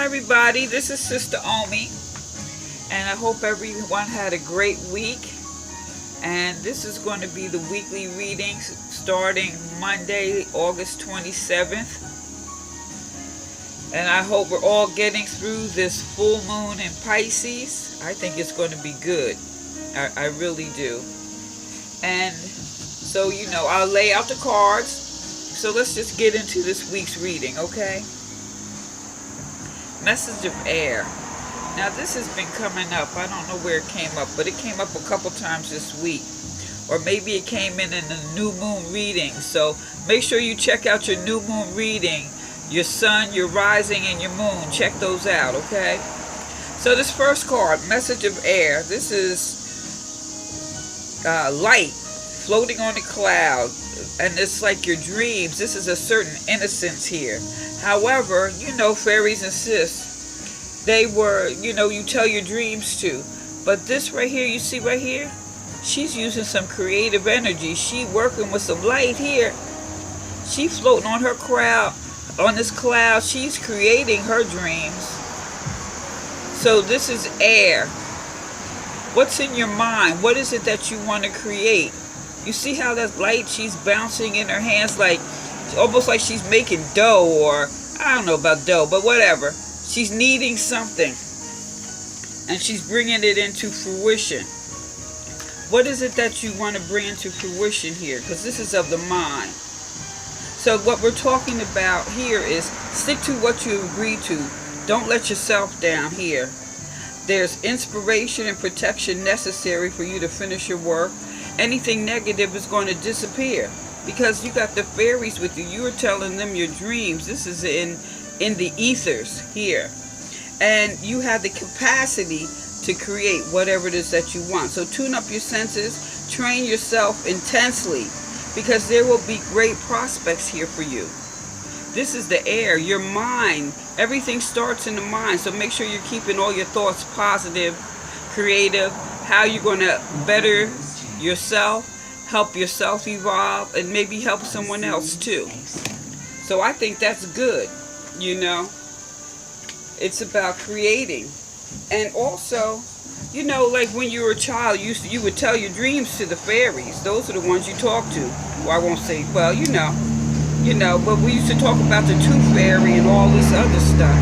everybody, this is Sister Omi, and I hope everyone had a great week. And this is going to be the weekly readings starting Monday, August 27th. And I hope we're all getting through this full moon in Pisces. I think it's going to be good. I really do. And so, I'll lay out the cards. So let's just get into this week's reading, okay? Message of air. Now this has been coming up. I don't know where it came up, but it came up a couple times this week. Or maybe it came in the new moon reading. So make sure you check out your new moon reading. Your sun, your rising, and your moon. Check those out, okay? So this first card, message of air. This is light floating on a cloud. And it's like your dreams. This is a certain innocence here. However, fairies insist they were, you tell your dreams to. But this right here, you see right here? She's using some creative energy. She working with some light here. She floating on her cloud, on this cloud. She's creating her dreams. So this is air. What's in your mind? What is it that you want to create? You see how that light, she's bouncing in her hands like, almost like she's making dough, or I don't know about dough, but whatever. She's kneading something, and she's bringing it into fruition. What is it that you want to bring into fruition here? Because this is of the mind. So what we're talking about here is stick to what you agree to. Don't let yourself down here. There's inspiration and protection necessary for you to finish your work. Anything negative is going to disappear because you got the fairies with you. You are telling them your dreams. This is in the ethers here. And you have the capacity to create whatever it is that you want. So tune up your senses, train yourself intensely, because there will be great prospects here for you. This is the air, your mind. Everything starts in the mind. So make sure you're keeping all your thoughts positive, creative, how you're going to better yourself, help yourself evolve, and maybe help someone else too. So I think that's good. It's about creating. And also, like when you were a child, you would tell your dreams to the fairies. Those are the ones you talk to. Well, I won't say, well, but we used to talk about the tooth fairy and all this other stuff.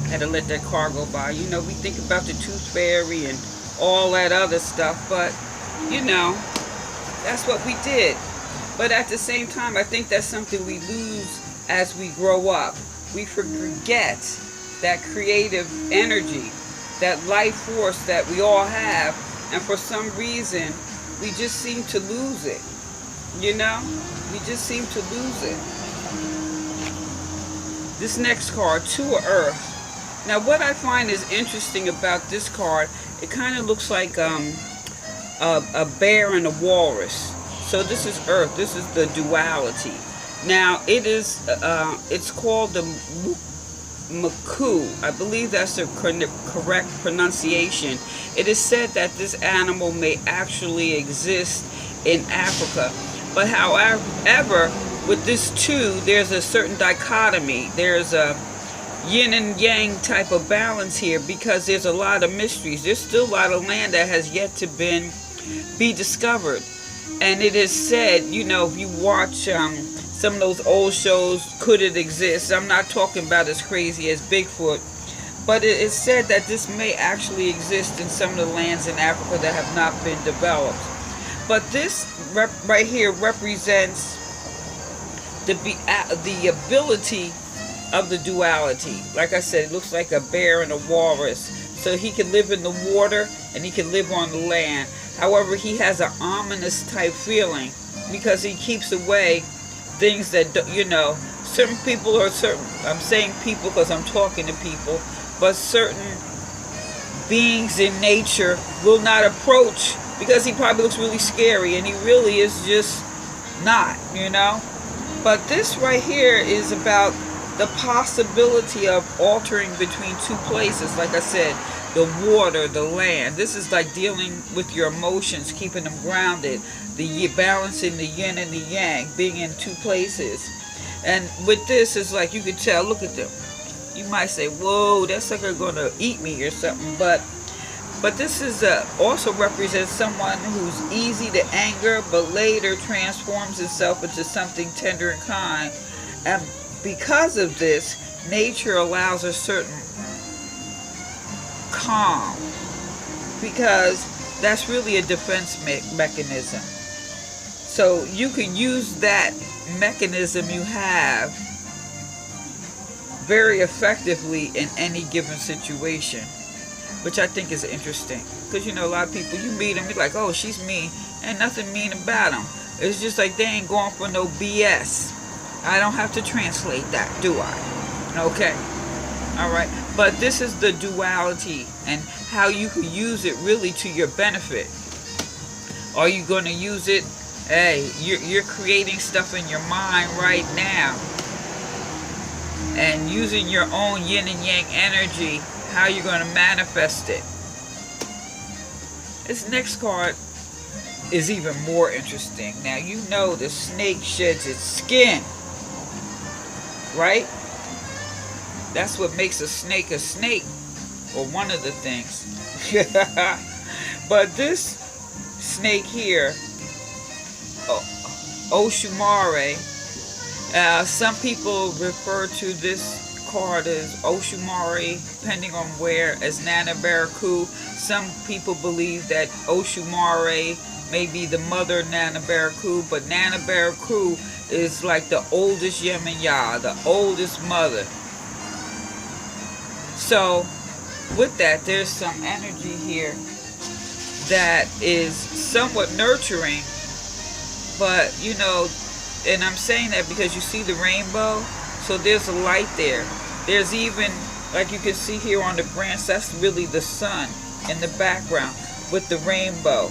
Had to let that car go by. We think about the tooth fairy and all that other stuff, but that's what we did. But at the same time, I think that's something we lose as we grow up. We forget that creative energy, that life force that we all have, and for some reason, we just seem to lose it. We just seem to lose it. This next card, Two of Earth. Now, what I find is interesting about this card, it kind of looks like a bear and a walrus. So this is Earth. This is the duality. Now it's called the Maku. I believe that's the correct pronunciation. It is said that this animal may actually exist in Africa. But however, with this two, there's a certain dichotomy. There's a yin and yang type of balance here, because there's a lot of mysteries. There's still a lot of land that has yet to be discovered. And it is said, if you watch some of those old shows, Could It Exist? I'm not talking about as crazy as Bigfoot, but it is said that this may actually exist in some of the lands in Africa that have not been developed. But this right here represents the ability of the duality. Like I said, it looks like a bear and a walrus. So he can live in the water and he can live on the land. However, he has an ominous type feeling because he keeps away things that, certain people or certain, I'm saying people because I'm talking to people, but certain beings in nature will not approach, because he probably looks really scary and he really is just not, But this right here is about the possibility of altering between two places. Like I said, the water, the land. This is like dealing with your emotions, keeping them grounded, the balancing the yin and the yang, being in two places. And with this, it's like you can tell, look at them. You might say, whoa, that sucker gonna eat me or something, but this is also represents someone who's easy to anger, but later transforms itself into something tender and kind. And because of this, nature allows a certain calm, because that's really a defense mechanism. So you can use that mechanism you have very effectively in any given situation, which I think is interesting. Because, you know, a lot of people, you meet them, you're like, oh, she's mean. Ain't nothing mean about them. It's just like they ain't going for no BS. I don't have to translate that, do I? Okay. All right. But this is the duality and how you can use it really to your benefit. Are you going to use it? Hey, you're creating stuff in your mind right now. And using your own yin and yang energy, how you're going to manifest it. This next card is even more interesting. Now, you know the snake sheds its skin, right? That's what makes a snake, or one of the things. But this snake here, Oshumare, some people refer to this card as Oshumare, depending on where, as Nana Baraku. Some people believe that Oshumare may be the mother Nana Baraku, but Nana Baraku is like the oldest Yemaya, the oldest mother. So with that, there's some energy here that is somewhat nurturing, but you know, and I'm saying that because you see the rainbow, so there's a light there. There's even, like you can see here on the branch, that's really the sun in the background with the rainbow.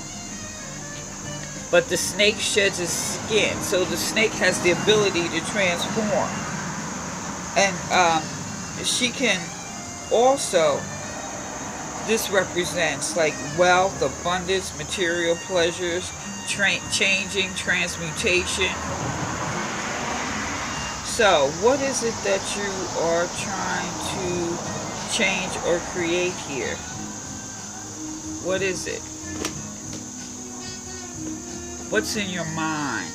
But the snake sheds its skin, so the snake has the ability to transform. And she can also, this represents like wealth, abundance, material pleasures, changing, transmutation. So, what is it that you are trying to change or create here? What is it? What's in your mind?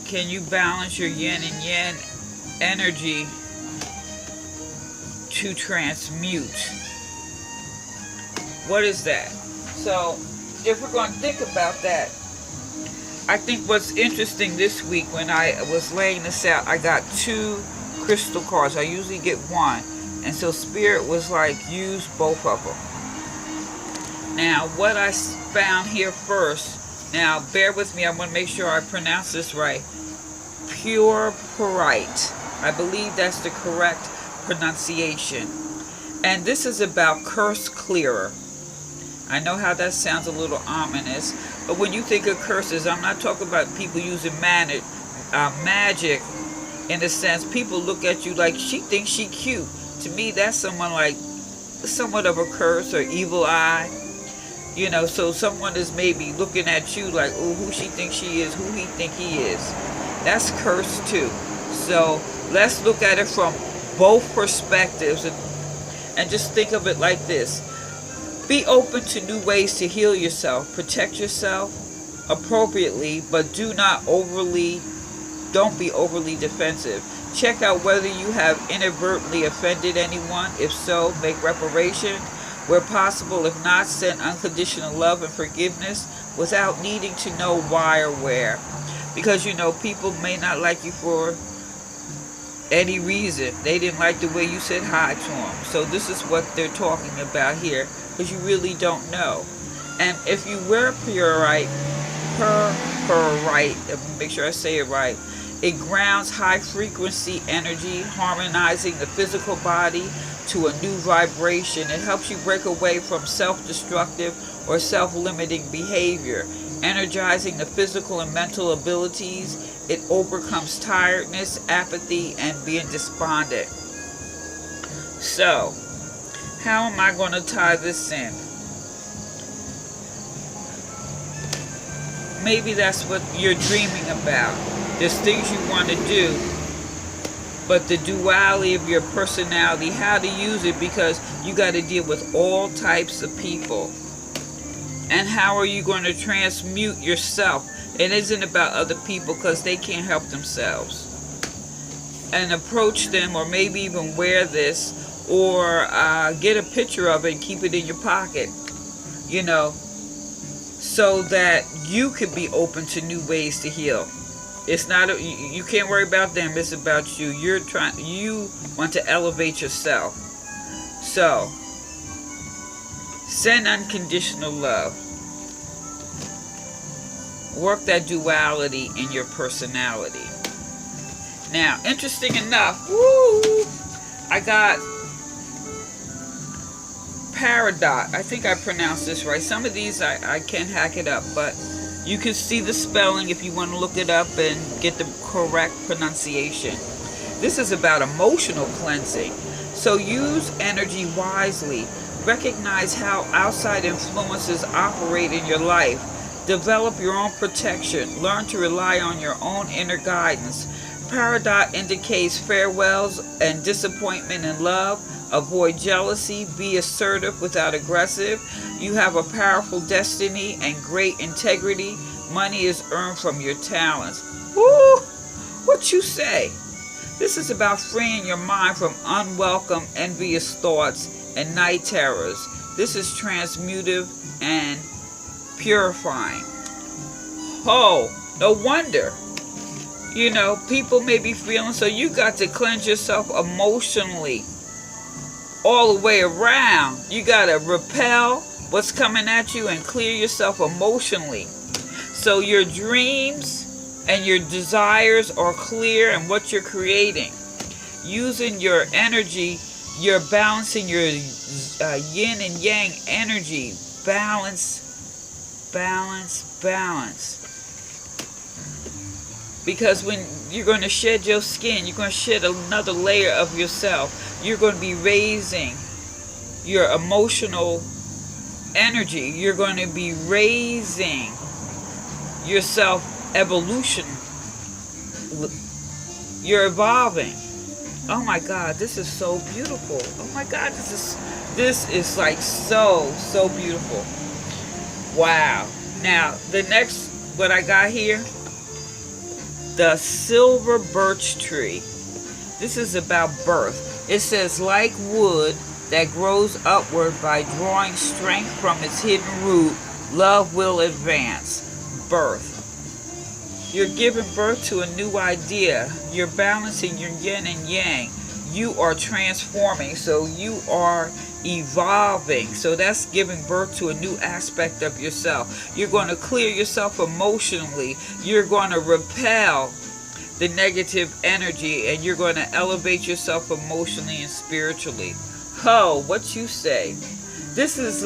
Can you balance your yin and yang energy to transmute? What is that? So, if we're going to think about that, I think what's interesting this week, when I was laying this out, I got 2 crystal cards. I usually get 1. And so Spirit was like, use both of them. Now, what I found here first, now bear with me, I want to make sure I pronounce this right. Pure Perite. I believe that's the correct pronunciation. And this is about curse clearer. I know how that sounds a little ominous, but when you think of curses, I'm not talking about people using magic in a sense. People look at you like, she thinks she cute. To me, that's someone like somewhat of a curse or evil eye. You know, so someone is maybe looking at you like, oh, who she thinks she is, who he think he is. That's curse too. So let's look at it from both perspectives and just think of it like this. Be open to new ways to heal yourself. Protect yourself appropriately, but don't be overly defensive. Check out whether you have inadvertently offended anyone. If so, make reparation. Where possible, if not, send unconditional love and forgiveness without needing to know why or where. Because, you know, people may not like you for any reason. They didn't like the way you said hi to them. So this is what they're talking about here, because you really don't know. And if you wear Perite, make sure I say it right, it grounds high frequency energy, harmonizing the physical body to a new vibration. It helps you break away from self-destructive or self-limiting behavior, energizing the physical and mental abilities. It overcomes tiredness, apathy, and being despondent. So, how am I going to tie this in? Maybe that's what you're dreaming about. There's things you want to do, but the duality of your personality, how to use it, because you got to deal with all types of people. And how are you going to transmute yourself? It isn't about other people because they can't help themselves. And approach them, or maybe even wear this, or get a picture of it and keep it in your pocket, you know, so that you could be open to new ways to heal. It's not, you can't worry about them, it's about you. You want to elevate yourself. So, send unconditional love. Work that duality in your personality. Now, interesting enough, I got Peridot. I think I pronounced this right. Some of these I can't hack it up, but you can see the spelling if you want to look it up and get the correct pronunciation. This is about emotional cleansing. So use energy wisely. Recognize how outside influences operate in your life. Develop your own protection. Learn to rely on your own inner guidance. Peridot indicates farewells and disappointment in love. Avoid jealousy. Be assertive without aggressive. You have a powerful destiny and great integrity. Money is earned from your talents. Woo! What you say? This is about freeing your mind from unwelcome, envious thoughts and night terrors. This is transmutive and purifying. Oh, no wonder. You know, people may be feeling, so you got to cleanse yourself emotionally all the way around. You got to repel what's coming at you and clear yourself emotionally. So your dreams and your desires are clear and what you're creating. Using your energy, you're balancing your yin and yang energy. Balance, balance, balance. Because when you're going to shed your skin, you're going to shed another layer of yourself. You're going to be raising your emotional energy. You're going to be raising yourself evolution. You're evolving. Oh my God, this is so beautiful. Oh my God, this is like so beautiful. Wow. Now, the next, what I got here, the silver birch tree. This is about birth. It says, like wood that grows upward by drawing strength from its hidden root, love will advance. Birth. You're giving birth to a new idea. You're balancing your yin and yang. You are transforming. So you are evolving. So that's giving birth to a new aspect of yourself. You're going to clear yourself emotionally. You're going to repel the negative energy, and you're going to elevate yourself emotionally and spiritually. Oh, what you say? This is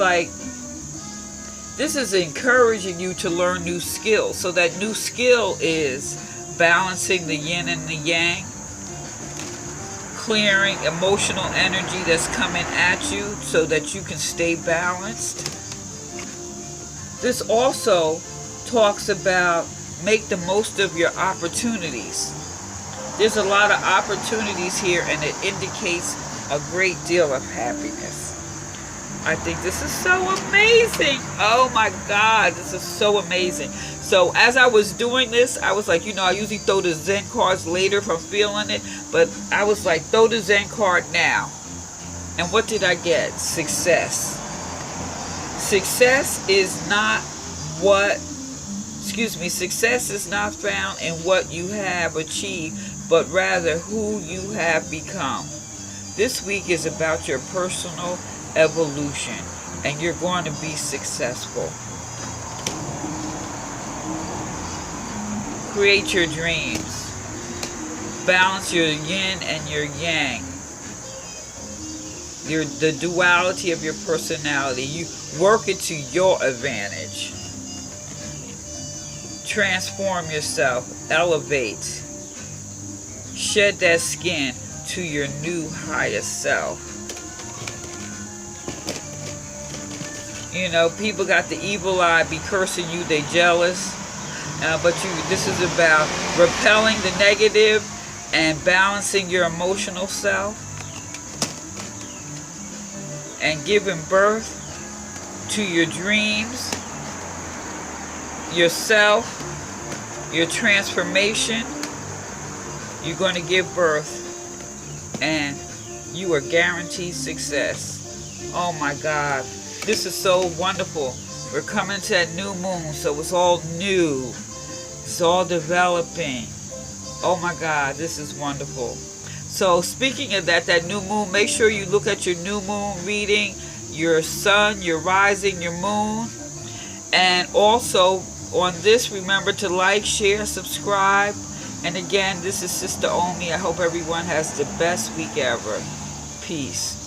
encouraging you to learn new skills. So that new skill is balancing the yin and the yang, clearing emotional energy that's coming at you so that you can stay balanced. This also talks about make the most of your opportunities. There's a lot of opportunities here, and it indicates a great deal of happiness. I think this is so amazing. Oh my God, this is so amazing. So as I was doing this, I was like, you know, I usually throw the Zen cards later if I'm feeling it, but I was like, throw the Zen card now. And what did I get? Success. Success is not success is not found in what you have achieved, but rather who you have become. This week is about your personal evolution, and you're going to be successful. Create your dreams. Balance your yin and your yang. The duality of your personality. You work it to your advantage. Transform yourself. Elevate. Shed that skin to your new highest self. You know, people got the evil eye, be cursing you, they jealous. But this is about repelling the negative and balancing your emotional self and giving birth to your dreams, yourself, your transformation. You're going to give birth and you are guaranteed success. Oh my God, this is so wonderful. We're coming to that new moon, so it's all new. It's all developing. Oh my God, this is wonderful. So speaking of that new moon, make sure you look at your new moon reading, your sun, your rising, your moon. And also on this, remember to like, share, subscribe. And again, this is Sister Omi. I hope everyone has the best week ever. Peace.